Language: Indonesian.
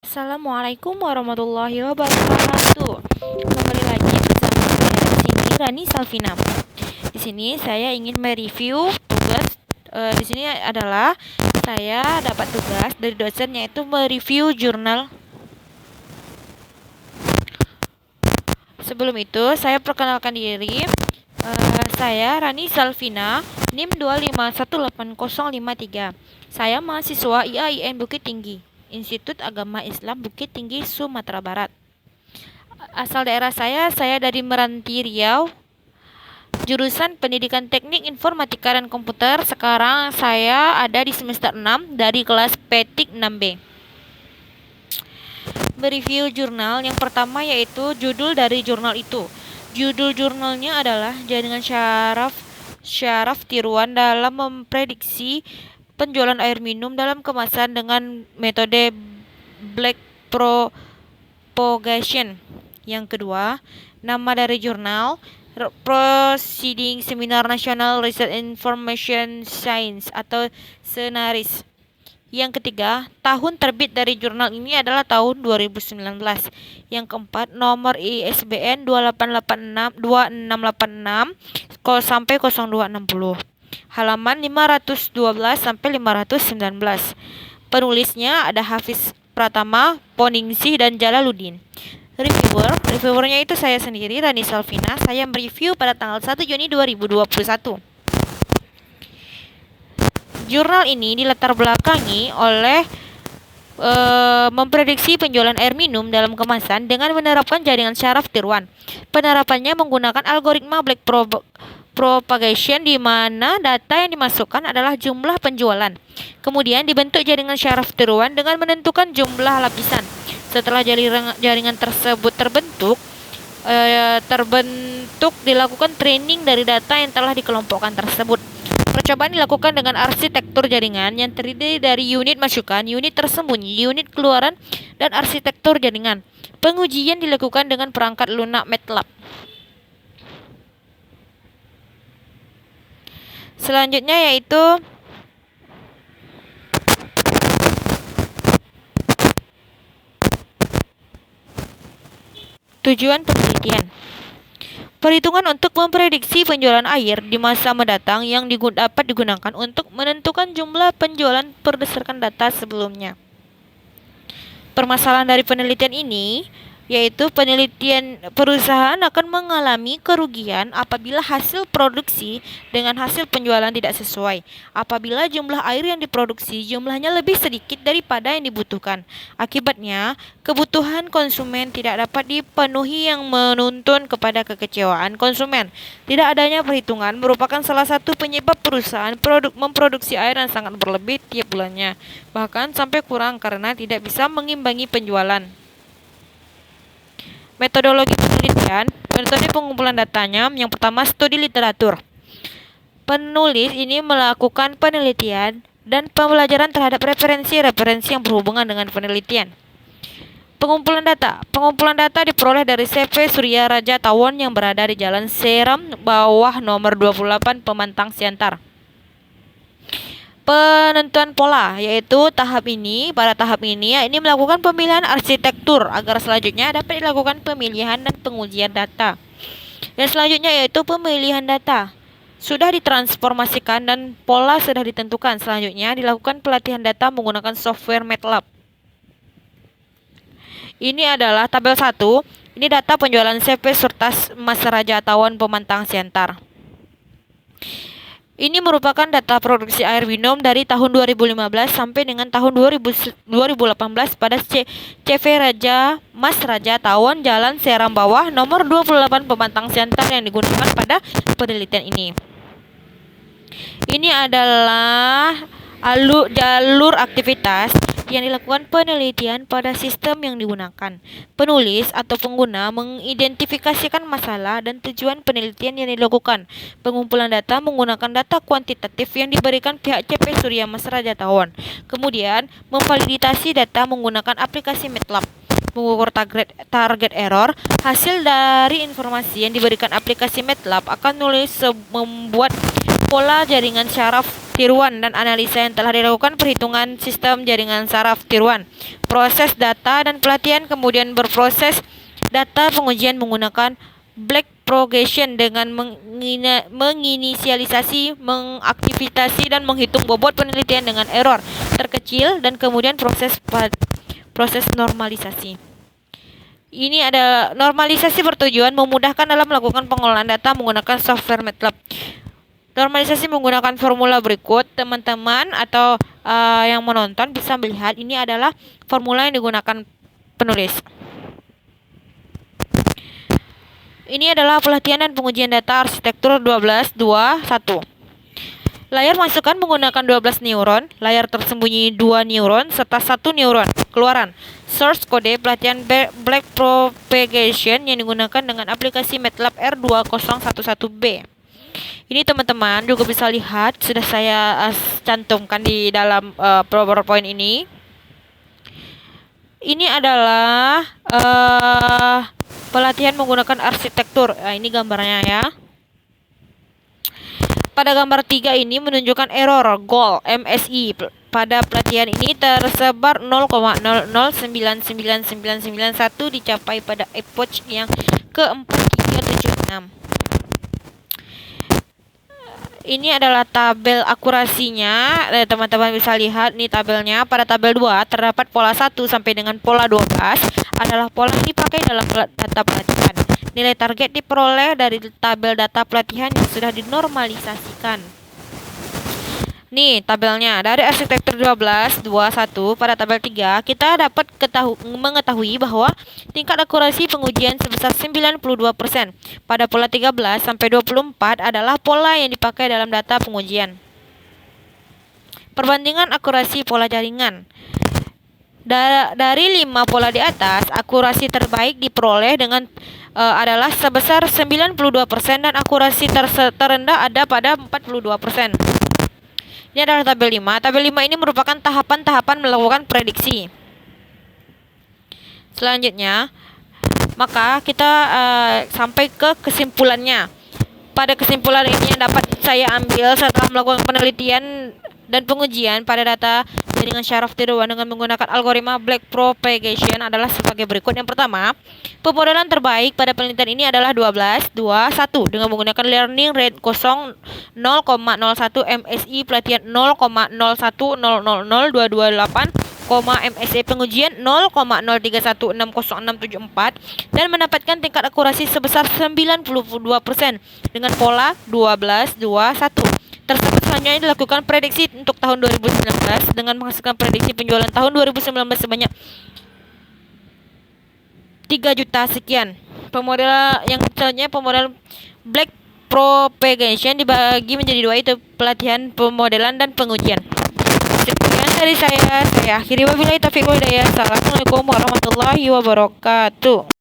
Assalamualaikum warahmatullahi wabarakatuh. Kembali lagi bersama saya di sini Rani Salvina. Di sini saya ingin mereview tugas. Di sini adalah saya dapat tugas dari dosen yaitu mereview jurnal. Sebelum itu saya perkenalkan diri. Saya Rani Salvina, NIM 2518053. Saya mahasiswa IAIN Bukit Tinggi, Institut Agama Islam Bukit Tinggi, Sumatera Barat. Asal daerah saya dari Meranti, Riau. Jurusan Pendidikan Teknik Informatika dan Komputer. Sekarang saya ada di semester 6 dari kelas Petik 6B. Mereview jurnal yang pertama yaitu judul dari jurnal itu. Judul jurnalnya adalah Jaringan Syaraf Tiruan dalam Memprediksi Penjualan Air Minum dalam Kemasan dengan Metode Black Propagation. Yang kedua, nama dari jurnal Proceeding Seminar Nasional Research Information Science atau SENARIS. Yang ketiga, tahun terbit dari jurnal ini adalah tahun 2019. Yang keempat, nomor ISBN 2886 sampai 0260. Halaman 512 sampai 519. Penulisnya ada Hafiz Pratama, Poningsih, dan Jalaluddin. Reviewernya itu saya sendiri, Rani Salvina. Saya mereview pada tanggal 1 Juni 2021. Jurnal ini dilatar belakangi oleh memprediksi penjualan air minum dalam kemasan dengan menerapkan jaringan syaraf tiruan. Penerapannya menggunakan algoritma Black Propagation di mana data yang dimasukkan adalah jumlah penjualan. Kemudian dibentuk jaringan syaraf tiruan dengan menentukan jumlah lapisan. Setelah jaringan tersebut terbentuk, dilakukan training dari data yang telah dikelompokkan tersebut. Percobaan dilakukan dengan arsitektur jaringan yang terdiri dari unit masukan, unit tersembunyi, unit keluaran, dan arsitektur jaringan. Pengujian dilakukan dengan perangkat lunak MATLAB. Selanjutnya yaitu tujuan penelitian. Perhitungan untuk memprediksi penjualan air di masa mendatang yang dapat digunakan untuk menentukan jumlah penjualan berdasarkan data sebelumnya. Permasalahan dari penelitian ini yaitu perusahaan akan mengalami kerugian apabila hasil produksi dengan hasil penjualan tidak sesuai. Apabila jumlah air yang diproduksi jumlahnya lebih sedikit daripada yang dibutuhkan. Akibatnya, kebutuhan konsumen tidak dapat dipenuhi yang menuntun kepada kekecewaan konsumen. Tidak adanya perhitungan merupakan salah satu penyebab perusahaan memproduksi air yang sangat berlebih tiap bulannya, bahkan sampai kurang karena tidak bisa mengimbangi penjualan. Metodologi penelitian, metode pengumpulan datanya. Yang pertama, studi literatur. Penulis ini melakukan penelitian dan pembelajaran terhadap referensi yang berhubungan dengan penelitian. Pengumpulan data diperoleh dari CV Surya Raja Tawon yang berada di Jalan Seram Bawah nomor 28 Pemantang Siantar. Penentuan pola yaitu pada tahap ini ini melakukan pemilihan arsitektur agar selanjutnya dapat dilakukan pemilihan dan pengujian data. Dan selanjutnya yaitu pemilihan data sudah ditransformasikan dan pola sudah ditentukan. Selanjutnya dilakukan pelatihan data menggunakan software MATLAB. Ini adalah tabel 1. Ini data penjualan CV Surtas Mas Raja Tawon Pemantang Siantar. Ini merupakan data produksi air minum dari tahun 2015 sampai dengan tahun 2018 pada CV Mas Raja Tawon Jalan Seram Bawah nomor 28 Pemantang Siantar yang digunakan pada penelitian ini. Ini adalah jalur aktivitas yang dilakukan penelitian pada sistem yang digunakan. Penulis atau pengguna mengidentifikasikan masalah dan tujuan penelitian yang dilakukan. Pengumpulan data menggunakan data kuantitatif yang diberikan pihak CV Surya Mas Raja Tawon. Kemudian, memvalidasi data menggunakan aplikasi MATLAB. mengukur target error. Hasil dari informasi yang diberikan aplikasi MATLAB akan membuat pola jaringan syaraf tiruan dan analisa yang telah dilakukan perhitungan sistem jaringan syaraf tiruan. Proses data dan pelatihan kemudian berproses data pengujian menggunakan backpropagation dengan menginisialisasi, mengaktifasi dan menghitung bobot penelitian dengan error terkecil dan kemudian proses normalisasi. Ini ada normalisasi bertujuan memudahkan dalam melakukan pengolahan data menggunakan software MATLAB. Normalisasi menggunakan formula berikut. Teman-teman atau yang menonton bisa melihat ini adalah formula yang digunakan penulis. Ini adalah pelatihan dan pengujian data arsitektur 12.2.1. Layar masukan menggunakan 12 neuron, layar tersembunyi 2 neuron, serta 1 neuron. Keluaran source kode pelatihan backpropagation yang digunakan dengan aplikasi MATLAB R2011B. Ini teman-teman juga bisa lihat, sudah saya cantumkan di dalam PowerPoint ini. Ini adalah pelatihan menggunakan arsitektur. Nah, ini gambarnya ya. Pada gambar 3 ini menunjukkan error goal MSI. Pada pelatihan ini tersebar 0,00999991 dicapai pada epoch yang ke-4376. Ini adalah tabel akurasinya. Teman-teman bisa lihat nih tabelnya. Pada tabel 2 terdapat pola 1 sampai dengan pola 12 adalah pola yang dipakai dalam data pelatihan. Nilai target diperoleh dari tabel data pelatihan yang sudah dinormalisasikan. Nih tabelnya. Dari arsitektur 12.2.1 pada tabel 3 kita dapat mengetahui bahwa tingkat akurasi pengujian sebesar 92%. Pada pola 13 sampai 24 adalah pola yang dipakai dalam data pengujian. Perbandingan akurasi pola jaringan. Dari 5 pola di atas, akurasi terbaik diperoleh dengan adalah sebesar 92% dan akurasi terendah ada pada 42%. Ini adalah tabel 5. Tabel 5 ini merupakan tahapan-tahapan melakukan prediksi. Selanjutnya, maka kita sampai ke kesimpulannya. Pada kesimpulan ini yang dapat saya ambil setelah melakukan penelitian dan pengujian pada data jaringan syaraf tiruan dengan menggunakan algoritma backpropagation adalah sebagai berikut. Yang pertama, pemodelan terbaik pada penelitian ini adalah 12.2.1 dengan menggunakan learning rate 0,01 MSI, pelatihan 0,01000228, MSE pengujian 0,03160674 dan mendapatkan tingkat akurasi sebesar 92% dengan pola 12.2.1. Tersebut selanjutnya dilakukan prediksi untuk tahun 2019 dengan menghasilkan prediksi penjualan tahun 2019 sebanyak 3 juta sekian. Pemodelan yang selanjutnya pemodelan black propagation dibagi menjadi 2, itu pelatihan, pemodelan dan pengujian. Sekian dari saya akhiri, wabillahi taufiq wal hidayah. Assalamualaikum warahmatullahi wabarakatuh.